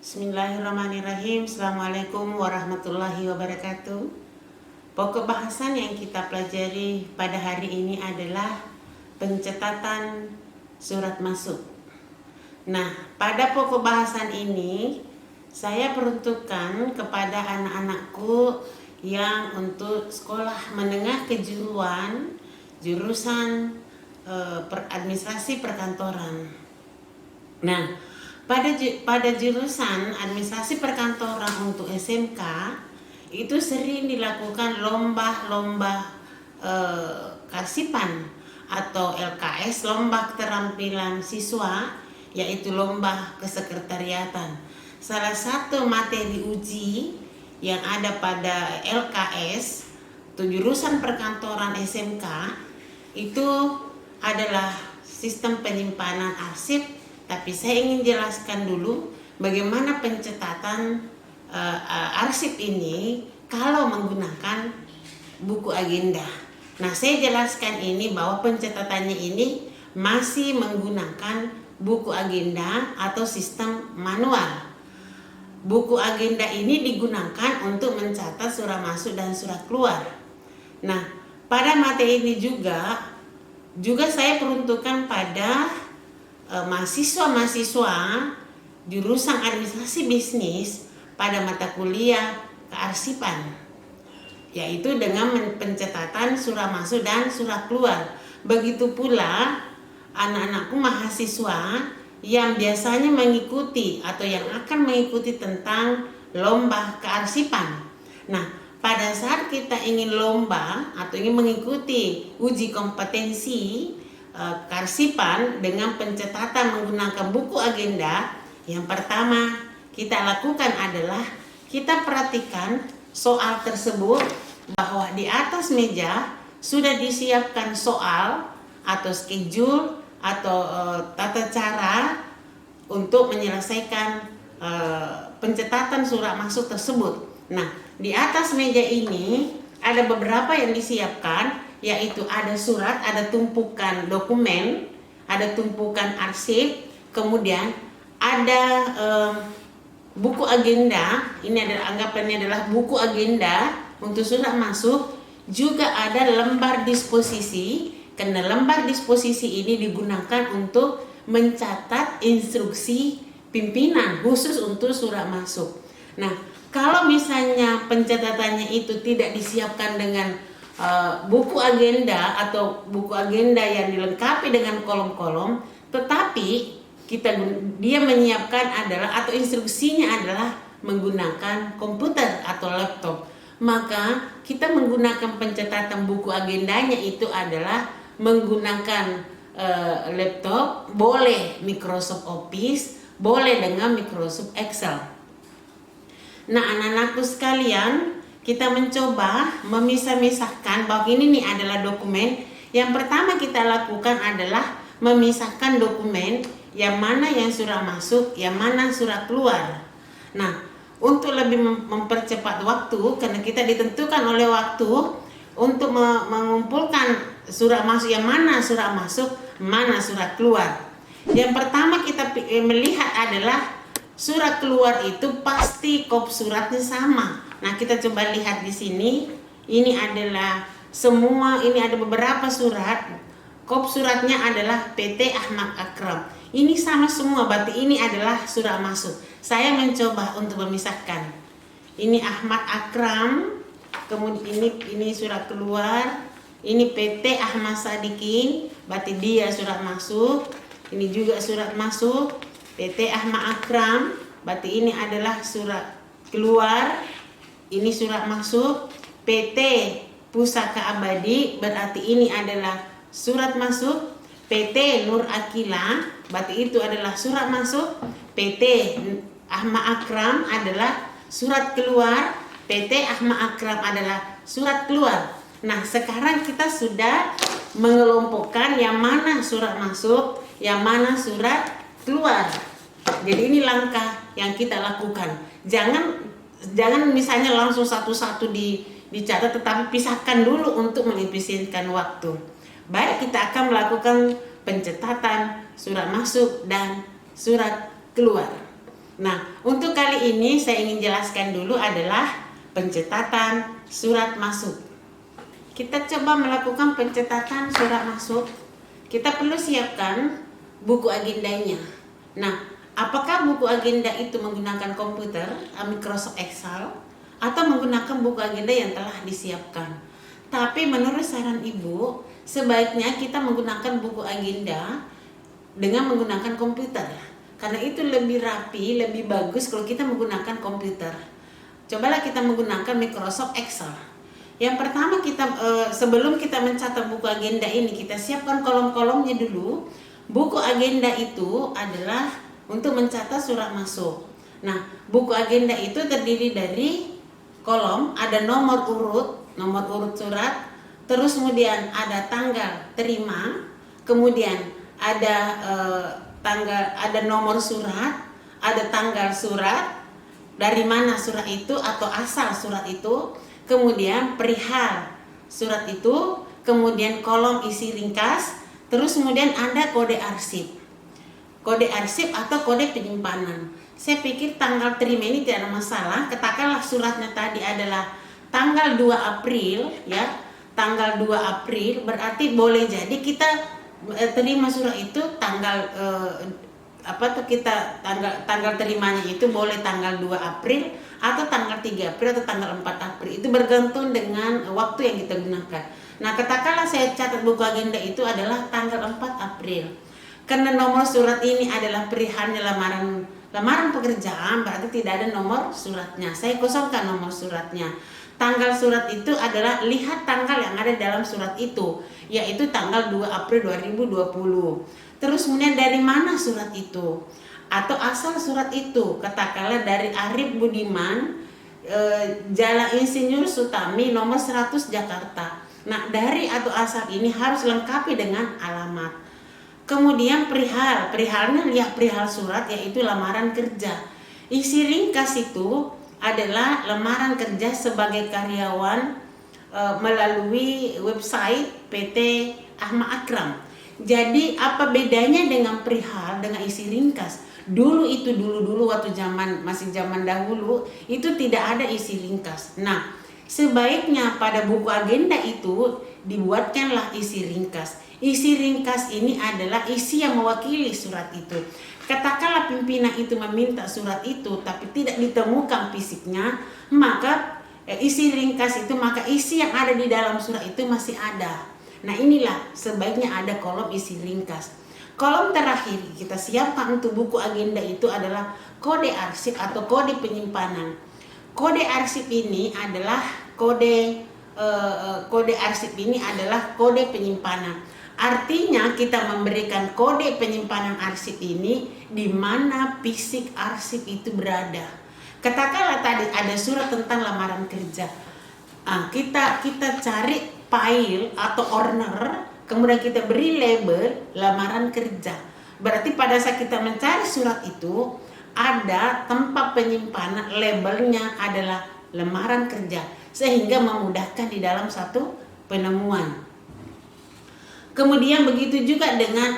Bismillahirrahmanirrahim. Assalamualaikum warahmatullahi wabarakatuh. Pokok bahasan yang kita pelajari pada hari ini adalah pencatatan surat masuk. Nah, pada pokok bahasan ini saya peruntukkan kepada anak-anakku yang untuk sekolah menengah kejuruan jurusan administrasi perkantoran. Nah, pada jurusan administrasi perkantoran untuk SMK itu sering dilakukan lomba-lomba karsipan atau LKS, lomba keterampilan siswa, yaitu lomba kesekretariatan. Salah satu materi uji yang ada pada LKS jurusan perkantoran SMK itu adalah sistem penyimpanan arsip. Tapi saya ingin jelaskan dulu bagaimana pencatatan arsip ini kalau menggunakan buku agenda. Nah, saya jelaskan ini bahwa pencatatannya ini masih menggunakan buku agenda atau sistem manual. Buku agenda ini digunakan untuk mencatat surat masuk dan surat keluar. Nah, pada materi ini juga saya peruntukkan pada mahasiswa-mahasiswa jurusan administrasi bisnis pada mata kuliah kearsipan, yaitu dengan pencatatan surat masuk dan surat keluar. Begitu pula anak-anakku mahasiswa yang biasanya mengikuti atau yang akan mengikuti tentang lomba kearsipan. Nah, pada saat kita ingin lomba atau ingin mengikuti uji kompetensi kearsipan dengan pencatatan menggunakan buku agenda, yang pertama kita lakukan adalah kita perhatikan soal tersebut bahwa di atas meja sudah disiapkan soal atau schedule atau tata cara untuk menyelesaikan pencatatan surat masuk tersebut. Nah, di atas meja ini ada beberapa yang disiapkan, yaitu ada surat, ada tumpukan dokumen, ada tumpukan arsip, kemudian ada buku agenda. Ini adalah anggapannya adalah buku agenda untuk surat masuk. Juga ada lembar disposisi, karena lembar disposisi ini digunakan untuk mencatat instruksi pimpinan khusus untuk surat masuk. Nah, kalau misalnya pencatatannya itu tidak disiapkan dengan buku agenda atau buku agenda yang dilengkapi dengan kolom-kolom, tetapi dia menyiapkan adalah atau instruksinya adalah menggunakan komputer atau laptop, maka kita menggunakan pencatatan buku agendanya itu adalah menggunakan laptop, boleh Microsoft Office, boleh dengan Microsoft Excel. Nah, anak-anakku sekalian, kita mencoba memisah-misahkan bahwa ini nih adalah dokumen. Yang pertama kita lakukan adalah memisahkan dokumen yang mana yang surat masuk, yang mana surat keluar. Nah, untuk lebih mempercepat waktu, karena kita ditentukan oleh waktu untuk mengumpulkan surat masuk, yang mana surat masuk, mana surat keluar. Yang pertama kita melihat adalah surat keluar itu pasti kop suratnya sama. Nah, kita coba lihat di sini. Ini adalah ini ada beberapa surat. Kop suratnya adalah PT Ahmad Akram. Ini sama semua, berarti ini adalah surat masuk. Saya mencoba untuk memisahkan. Ini Ahmad Akram, kemudian ini surat keluar. Ini PT Ahmad Sadikin, berarti dia surat masuk. Ini juga surat masuk. PT Ahmad Akram, berarti ini adalah surat keluar. Ini surat masuk. PT Pusaka Abadi, berarti ini adalah surat masuk. PT Nur Akila, berarti itu adalah surat masuk. PT Ahmad Akram adalah surat keluar. PT Ahmad Akram adalah surat keluar. Nah, sekarang kita sudah mengelompokkan yang mana surat masuk, yang mana surat keluar. Jadi ini langkah yang kita lakukan. Jangan misalnya langsung satu-satu dicatat, tetapi pisahkan dulu untuk mengefisienkan waktu. Baik, kita akan melakukan pencatatan surat masuk dan surat keluar. Nah, untuk kali ini saya ingin jelaskan dulu adalah pencatatan surat masuk. Kita coba melakukan pencatatan surat masuk. Kita perlu siapkan buku agendanya. Nah, apakah buku agenda itu menggunakan komputer, Microsoft Excel, atau menggunakan buku agenda yang telah disiapkan? Tapi menurut saran Ibu, sebaiknya kita menggunakan buku agenda dengan menggunakan komputer. Karena itu lebih rapi, lebih bagus kalau kita menggunakan komputer. Cobalah kita menggunakan Microsoft Excel. Yang pertama sebelum kita mencatat buku agenda ini, kita siapkan kolom-kolomnya dulu. Buku agenda itu adalah untuk mencatat surat masuk. Nah, buku agenda itu terdiri dari kolom, ada nomor urut surat, terus kemudian ada tanggal terima, kemudian ada ada nomor surat, ada tanggal surat, dari mana surat itu atau asal surat itu, kemudian perihal surat itu, kemudian kolom isi ringkas, terus kemudian ada kode arsip. Kode arsip atau kode penyimpanan. Saya pikir tanggal terima ini tidak ada masalah. Katakanlah suratnya tadi adalah tanggal 2 April ya. Tanggal 2 April berarti boleh jadi kita terima surat itu tanggal tanggal terimanya itu boleh tanggal 2 April atau tanggal 3 April atau tanggal 4 April. Itu bergantung dengan waktu yang kita gunakan. Nah, katakanlah saya catat buku agenda itu adalah tanggal 4 April. Karena nomor surat ini adalah perihalnya lamaran pekerjaan, berarti tidak ada nomor suratnya. Saya kosongkan nomor suratnya. Tanggal surat itu adalah lihat tanggal yang ada dalam surat itu, yaitu tanggal 2 April 2020. Terus kemudian dari mana surat itu atau asal surat itu, katakanlah dari Arif Budiman, Jalan Insinyur Sutami nomor 100 Jakarta. Nah, dari atau asal ini harus lengkapi dengan alamat. Kemudian perihalnya lihat perihal surat, yaitu lamaran kerja. Isi ringkas itu adalah lamaran kerja sebagai karyawan melalui website PT Ahmad Akram. Jadi apa bedanya dengan perihal dengan isi ringkas? Dulu waktu masih zaman dahulu itu tidak ada isi ringkas. Nah, sebaiknya pada buku agenda itu dibuatkanlah isi ringkas. Isi ringkas ini adalah isi yang mewakili surat itu. Katakanlah pimpinan itu meminta surat itu tapi tidak ditemukan fisiknya, maka isi ringkas itu, maka isi yang ada di dalam surat itu masih ada. Nah, inilah sebaiknya ada kolom isi ringkas. Kolom terakhir kita siapkan untuk buku agenda itu adalah kode arsip atau kode penyimpanan. Kode arsip ini adalah kode penyimpanan. Artinya kita memberikan kode penyimpanan arsip ini di mana fisik arsip itu berada. Katakanlah tadi ada surat tentang lamaran kerja. Kita cari file atau owner, kemudian kita beri label lamaran kerja. Berarti pada saat kita mencari surat itu ada tempat penyimpanan, labelnya adalah lamaran kerja, sehingga memudahkan di dalam satu penemuan. Kemudian begitu juga dengan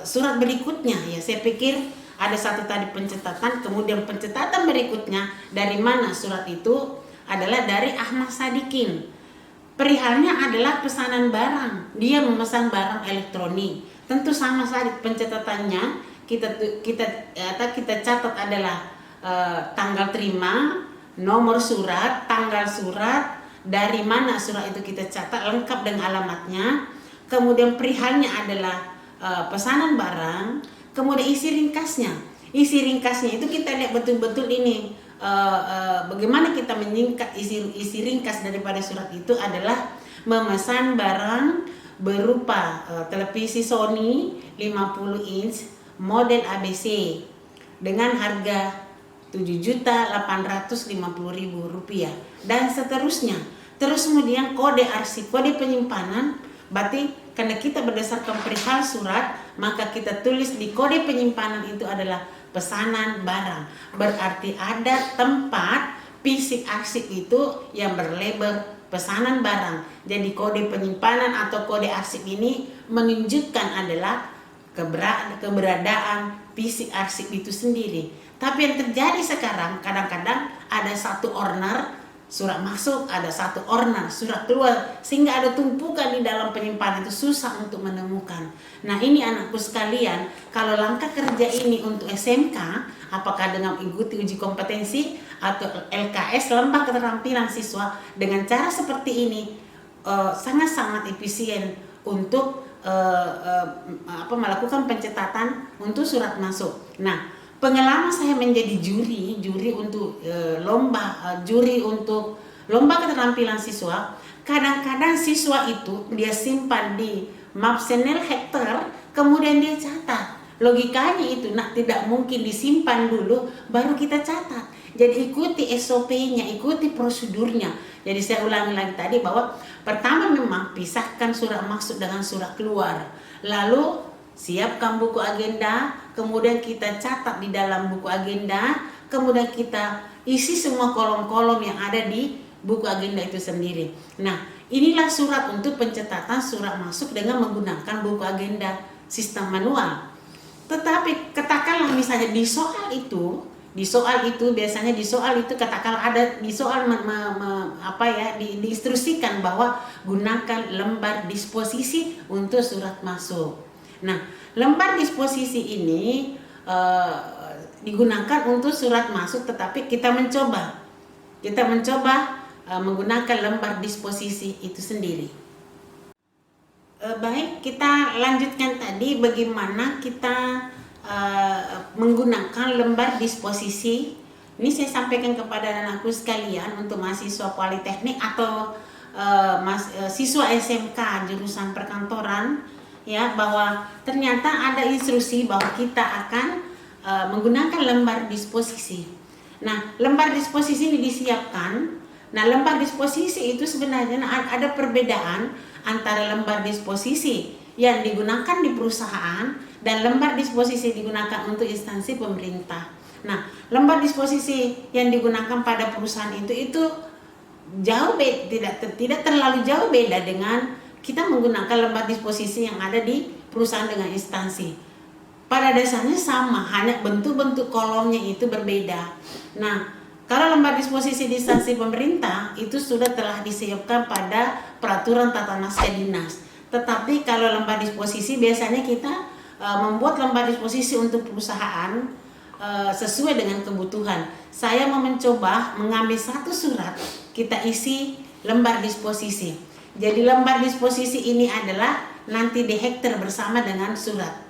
surat berikutnya ya. Saya pikir ada satu tadi pencatatan, kemudian pencatatan berikutnya dari mana surat itu adalah dari Ahmad Sadikin. Perihalnya adalah pesanan barang. Dia memesan barang elektronik. Tentu sama saja pencatatannya kita catat adalah tanggal terima, nomor surat, tanggal surat, dari mana surat itu kita catat lengkap dengan alamatnya. Kemudian perihalnya adalah pesanan barang, kemudian isi ringkasnya. Isi ringkasnya itu kita lihat betul-betul ini bagaimana kita menyingkat isi ringkas daripada surat itu adalah memesan barang berupa televisi Sony 50 inch model ABC dengan harga Rp7.850.000 dan seterusnya. Terus kemudian kode arsip, kode penyimpanan. Berarti karena kita berdasarkan perihal surat, maka kita tulis di kode penyimpanan itu adalah pesanan barang. Berarti ada tempat fisik arsip itu yang berlabel pesanan barang. Jadi kode penyimpanan atau kode arsip ini menunjukkan adalah keberadaan fisik arsip itu sendiri. Tapi yang terjadi sekarang kadang-kadang ada satu owner surat masuk, ada satu owner surat keluar, sehingga ada tumpukan di dalam penyimpanan, itu susah untuk menemukan. Nah ini anakku sekalian, kalau langkah kerja ini untuk SMK, apakah dengan ikuti uji kompetensi atau LKS, lembah keterampilan siswa, dengan cara seperti ini sangat-sangat efisien untuk melakukan pencatatan untuk surat masuk. Nah, pengalaman saya menjadi juri untuk juri untuk lomba keterampilan siswa, kadang-kadang siswa itu dia simpan di Mapsenel Hektar, kemudian dia catat. Logikanya itu tidak mungkin disimpan dulu baru kita catat. Jadi ikuti SOP-nya, ikuti prosedurnya. Jadi saya ulangi lagi tadi bahwa pertama memang pisahkan surat masuk dengan surat keluar. Lalu siapkan buku agenda, kemudian kita catat di dalam buku agenda, kemudian kita isi semua kolom-kolom yang ada di buku agenda itu sendiri. Nah, inilah surat untuk pencatatan surat masuk dengan menggunakan buku agenda sistem manual. Tetapi katakanlah misalnya di soal itu biasanya di soal itu katakanlah ada di soal diinstruksikan bahwa gunakan lembar disposisi untuk surat masuk. Nah, lembar disposisi ini digunakan untuk surat masuk, tetapi kita mencoba menggunakan lembar disposisi itu sendiri. Baik, kita lanjutkan tadi bagaimana kita menggunakan lembar disposisi. Ini saya sampaikan kepada anakku sekalian untuk mahasiswa politeknik atau siswa SMK jurusan perkantoran, ya, bahwa ternyata ada instruksi bahwa kita akan menggunakan lembar disposisi. Nah, lembar disposisi ini disiapkan. Nah, lembar disposisi itu sebenarnya ada perbedaan antara lembar disposisi yang digunakan di perusahaan dan lembar disposisi digunakan untuk instansi pemerintah. Nah, lembar disposisi yang digunakan pada perusahaan itu jauh tidak terlalu jauh beda dengan kita menggunakan lembar disposisi yang ada di perusahaan dengan instansi. Pada dasarnya sama, hanya bentuk-bentuk kolomnya itu berbeda. Nah, kalau lembar disposisi di instansi pemerintah itu sudah telah disiapkan pada peraturan tata naskah dinas. Tetapi kalau lembar disposisi biasanya kita membuat lembar disposisi untuk perusahaan sesuai dengan kebutuhan. Saya mau mencoba mengambil satu surat, kita isi lembar disposisi. Jadi lembar disposisi ini adalah nanti di hektar bersama dengan surat.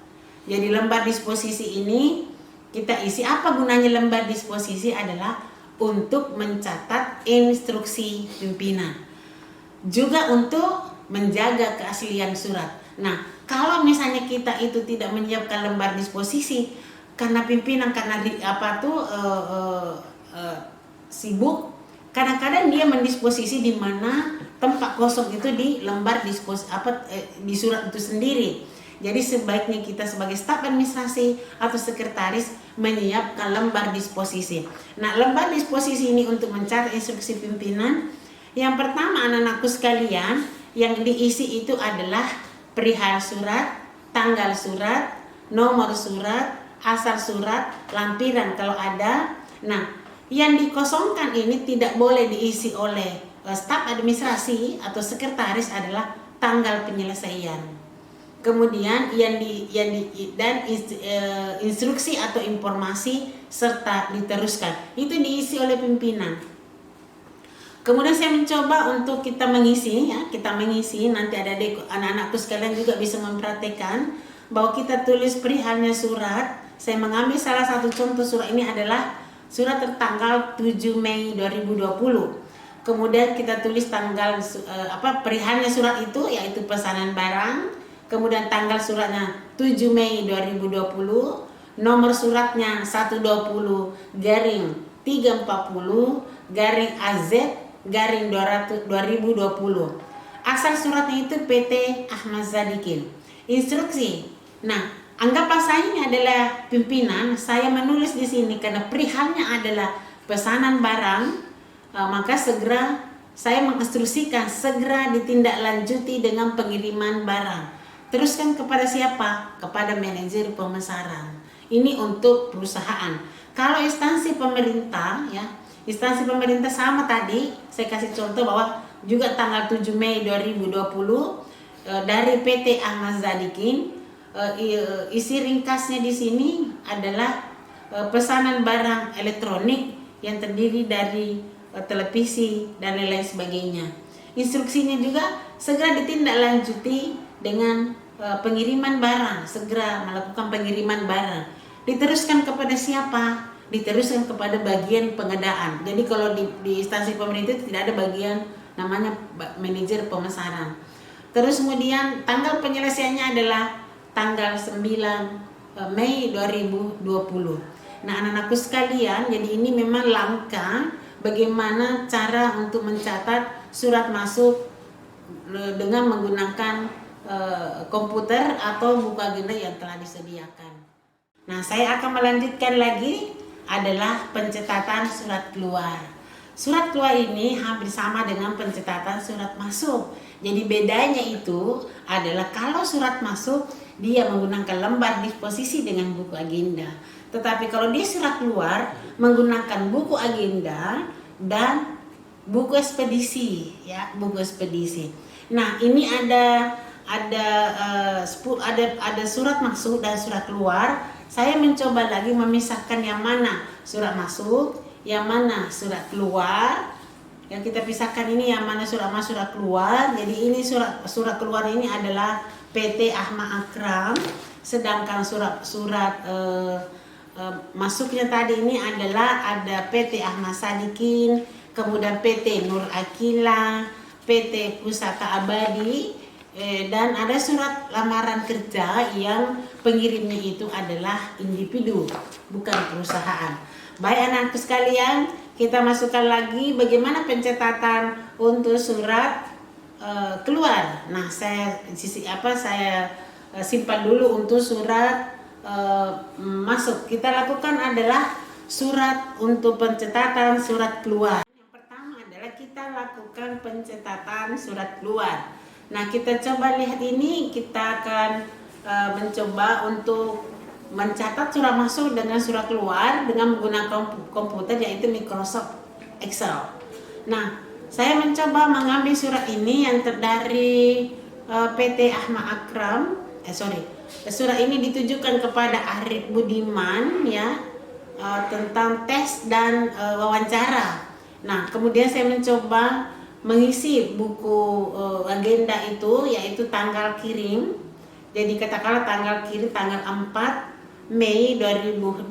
Jadi lembar disposisi ini kita isi, apa gunanya lembar disposisi adalah untuk mencatat instruksi pimpinan. Juga untuk menjaga keaslian surat. Nah, kalau misalnya kita itu tidak menyiapkan lembar disposisi karena pimpinan sibuk, kadang-kadang dia mendisposisi di mana tempat kosong itu di lembar di surat itu sendiri. Jadi sebaiknya kita sebagai staf administrasi atau sekretaris menyiapkan lembar disposisi. Nah, lembar disposisi ini untuk mencatat instruksi pimpinan. Yang pertama anak-anakku sekalian, yang diisi itu adalah perihal surat, tanggal surat, nomor surat, asal surat, lampiran kalau ada. Nah, yang dikosongkan ini tidak boleh diisi oleh staf administrasi atau sekretaris adalah tanggal penyelesaian. Kemudian instruksi atau informasi serta diteruskan itu diisi oleh pimpinan. Kemudian saya mencoba untuk kita mengisi nanti anak-anakku sekalian juga bisa mempraktekkan bahwa kita tulis perihalnya surat. Saya mengambil salah satu contoh surat ini adalah surat tertanggal 7 Mei 2020. Kemudian kita tulis tanggal perihalnya surat itu yaitu pesanan barang. Kemudian tanggal suratnya 7 Mei 2020, nomor suratnya 120-340-AZ-2020. Asal suratnya itu PT Ahmad Zadikin. Instruksi. Nah, anggaplah saya ini adalah pimpinan, saya menulis di sini karena perihalnya adalah pesanan barang, maka segera saya menginstruksikan segera ditindaklanjuti dengan pengiriman barang. Teruskan kepada siapa? Kepada manajer pemasaran. Ini untuk perusahaan. Kalau instansi pemerintah ya, instansi pemerintah sama tadi, saya kasih contoh bahwa juga tanggal 7 Mei 2020 dari PT Ahmad Sadikin, isi ringkasnya di sini adalah pesanan barang elektronik yang terdiri dari televisi dan lain-lain sebagainya. Instruksinya juga segera ditindaklanjuti dengan pengiriman barang, segera melakukan pengiriman barang. Diteruskan kepada siapa? Diteruskan kepada bagian pengadaan. Jadi kalau di instansi pemerintah tidak ada bagian namanya manajer pemesanan. Terus kemudian tanggal penyelesaiannya adalah tanggal 9 Mei 2020. Nah, anak-anakku sekalian, jadi ini memang langkah bagaimana cara untuk mencatat surat masuk dengan menggunakan komputer atau buku agenda yang telah disediakan. Nah, saya akan melanjutkan lagi adalah pencatatan surat keluar. Surat keluar ini hampir sama dengan pencatatan surat masuk. Jadi bedanya itu adalah kalau surat masuk dia menggunakan lembar disposisi dengan buku agenda. Tetapi kalau dia surat keluar menggunakan buku agenda dan buku ekspedisi, ya, buku ekspedisi. Nah, ini ada surat masuk dan surat keluar. Saya mencoba lagi memisahkan yang mana surat masuk, yang mana surat keluar. Yang kita pisahkan ini yang mana surat masuk, surat keluar. Jadi ini surat keluar ini adalah PT Ahmad Akram, sedangkan surat masuknya tadi ini adalah ada PT Ahmad Sadikin, kemudian PT Nur Akila, PT Pusaka Abadi, dan ada surat lamaran kerja yang pengirimnya itu adalah individu, bukan perusahaan. Baik anak-anakku sekalian, kita masukkan lagi bagaimana pencatatan untuk surat keluar. Nah, saya simpan dulu untuk surat masuk. Kita lakukan adalah surat untuk pencatatan surat keluar. Yang pertama adalah kita lakukan pencatatan surat keluar. Nah, kita coba lihat ini, kita akan mencoba untuk mencatat surat masuk dengan surat keluar dengan menggunakan komputer yaitu Microsoft Excel. Nah, saya mencoba mengambil surat ini yang dari PT Ahmad Akram. Surat ini ditujukan kepada Arif Budiman ya, tentang tes dan wawancara. Nah, kemudian saya mencoba mengisi buku agenda itu yaitu tanggal kirim. Jadi katakanlah tanggal kirim tanggal 4 Mei 2020,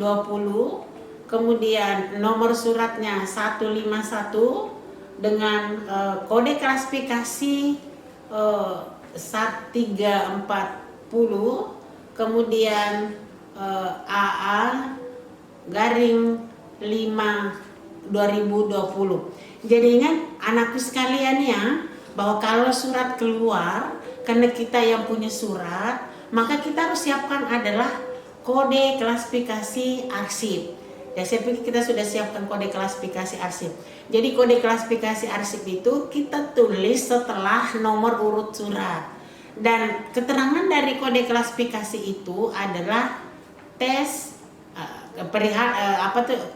kemudian nomor suratnya 151 dengan kode klasifikasi 1340, kemudian AA garing 5 2020. Jadi ingat anakku sekalian ya, bahwa kalau surat keluar, karena kita yang punya surat, maka kita harus siapkan adalah kode klasifikasi arsip. Ya, saya pikir kita sudah siapkan kode klasifikasi arsip. Jadi kode klasifikasi arsip itu kita tulis setelah nomor urut surat. Dan keterangan dari kode klasifikasi itu adalah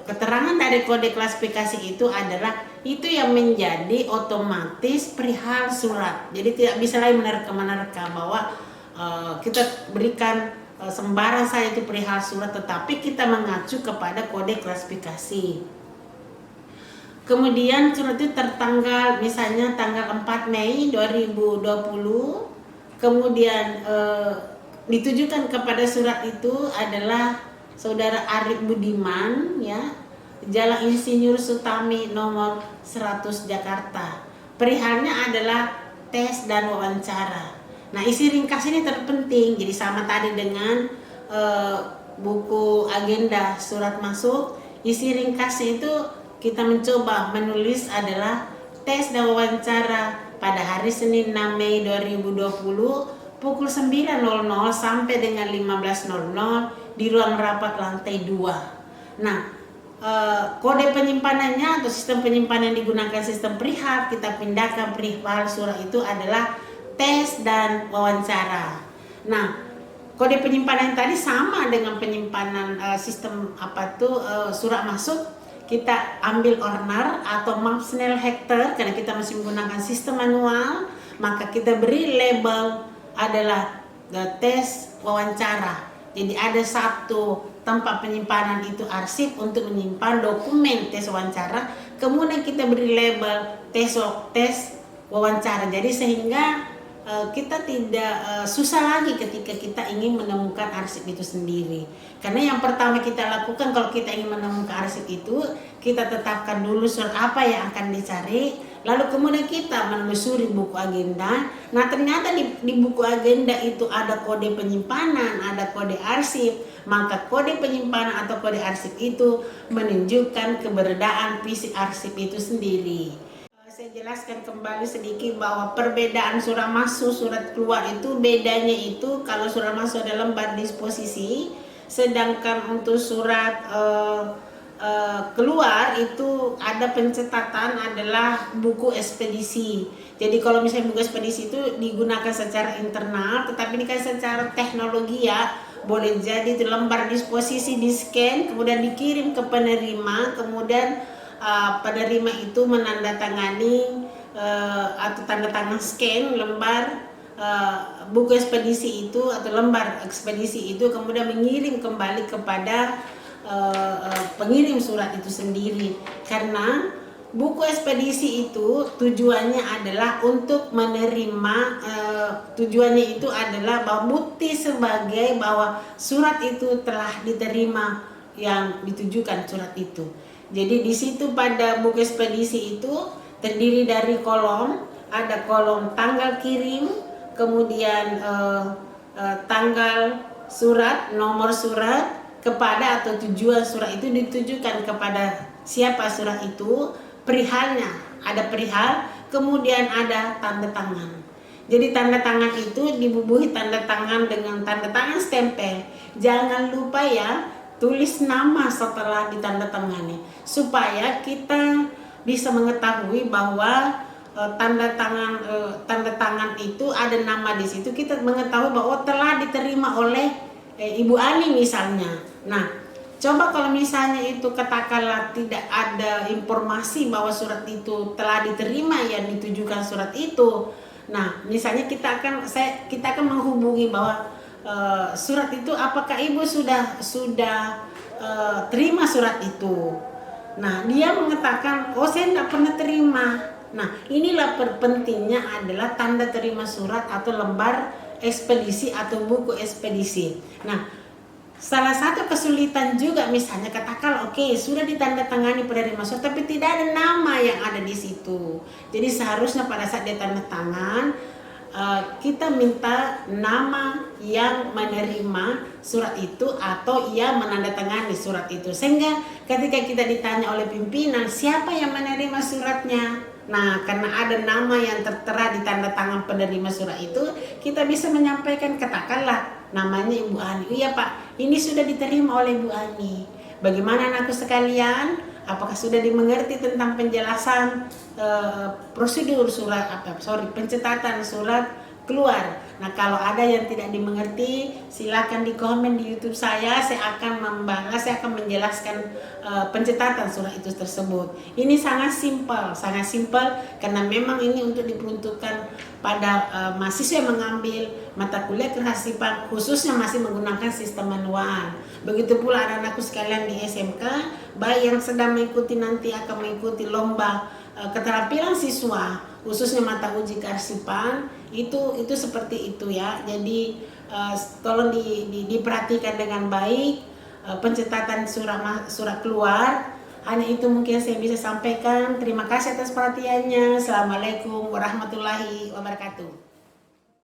keterangan dari kode klasifikasi itu adalah itu yang menjadi otomatis perihal surat. Jadi tidak bisa lagi menerka bahwa kita berikan sembarang saja itu perihal surat, tetapi kita mengacu kepada kode klasifikasi. Kemudian surat itu tertanggal misalnya tanggal 4 Mei 2020, kemudian ditujukan kepada surat itu adalah Saudara Arif Budiman ya, Jalan Insinyur Sutami nomor 100 Jakarta. Perihalnya adalah tes dan wawancara. Nah, isi ringkas ini terpenting, jadi sama tadi dengan buku agenda surat masuk, isi ringkasnya itu kita mencoba menulis adalah tes dan wawancara pada hari Senin 6 Mei 2020 pukul 9.00 sampai dengan 15.00 di ruang rapat lantai 2. Nah, kode penyimpanannya atau sistem penyimpanan yang digunakan sistem perihal, kita pindahkan perihal surat itu adalah tes dan wawancara. Nah, kode penyimpanan tadi sama dengan penyimpanan sistem surat masuk. Kita ambil owner atau Mapsnel Hector karena kita masih menggunakan sistem manual, maka kita beri label adalah tes wawancara. Jadi ada satu tempat penyimpanan itu arsip untuk menyimpan dokumen tes wawancara, kemudian kita beri label tes wawancara. Jadi sehingga kita tidak susah lagi ketika kita ingin menemukan arsip itu sendiri. Karena yang pertama kita lakukan kalau kita ingin menemukan arsip itu, kita tetapkan dulu surat apa yang akan dicari, lalu kemudian kita menelusuri buku agenda. Nah ternyata di buku agenda itu ada kode penyimpanan, ada kode arsip, maka kode penyimpanan atau kode arsip itu menunjukkan keberadaan fisik arsip itu sendiri. Saya jelaskan kembali sedikit bahwa perbedaan surat masuk, surat keluar itu bedanya itu kalau surat masuk ada lembar disposisi, sedangkan untuk surat keluar itu ada pencatatan adalah buku ekspedisi. Jadi kalau misalnya buku ekspedisi itu digunakan secara internal, tetapi ini kan secara teknologi ya, boleh jadi itu lembar disposisi di scan kemudian dikirim ke penerima, kemudian penerima itu menandatangani atau tanda tangan scan lembar buku ekspedisi itu atau lembar ekspedisi itu, kemudian mengirim kembali kepada pengirim surat itu sendiri. Karena buku ekspedisi itu tujuannya adalah untuk menerima, tujuannya itu adalah bahwa bukti sebagai bahwa surat itu telah diterima yang ditujukan surat itu. Jadi di situ pada buku ekspedisi itu terdiri dari kolom, ada kolom tanggal kirim, kemudian tanggal surat, nomor surat, kepada atau tujuan surat itu ditujukan kepada siapa surat itu, perihalnya, ada perihal, kemudian ada tanda tangan. Jadi tanda tangan itu dibubuhi tanda tangan dengan tanda tangan stempel. Jangan lupa ya, tulis nama setelah ditandatangani supaya kita bisa mengetahui bahwa tanda tangan itu ada nama di situ, kita mengetahui bahwa telah diterima oleh Ibu Ani misalnya. Nah, coba kalau misalnya itu katakanlah tidak ada informasi bahwa surat itu telah diterima yang ditujukan surat itu. Nah, misalnya kita akan menghubungi bahwa surat itu apakah ibu sudah terima surat itu. Nah dia mengatakan oh saya tidak pernah terima. Nah inilah pentingnya adalah tanda terima surat atau lembar ekspedisi atau buku ekspedisi. Nah salah satu kesulitan juga misalnya katakan oke, sudah ditandatangani penerima surat tapi tidak ada nama yang ada di situ. Jadi seharusnya pada saat dia tanda tangan kita minta nama yang menerima surat itu atau ia menandatangani surat itu, sehingga ketika kita ditanya oleh pimpinan siapa yang menerima suratnya, nah karena ada nama yang tertera di tanda tangan penerima surat itu, kita bisa menyampaikan katakanlah namanya Ibu Ani. Iya Pak, ini sudah diterima oleh Ibu Ani. Bagaimana anakku sekalian? Apakah sudah dimengerti tentang penjelasan prosedur pencatatan surat keluar? Nah kalau ada yang tidak dimengerti, silakan di komen di YouTube saya akan membahas, saya akan menjelaskan pencatatan surat itu tersebut. Ini sangat simpel karena memang ini untuk diperuntukkan pada mahasiswa yang mengambil mata kuliah kearsipan khususnya masih menggunakan sistem manual. Begitu pula anak-anakku sekalian di SMK, baik yang sedang mengikuti nanti akan mengikuti lomba keterampilan siswa khususnya mata uji kearsipan itu seperti itu ya. Jadi tolong diperhatikan dengan baik pencatatan surat keluar. Hanya itu mungkin saya bisa sampaikan. Terima kasih atas perhatiannya. Assalamualaikum warahmatullahi wabarakatuh.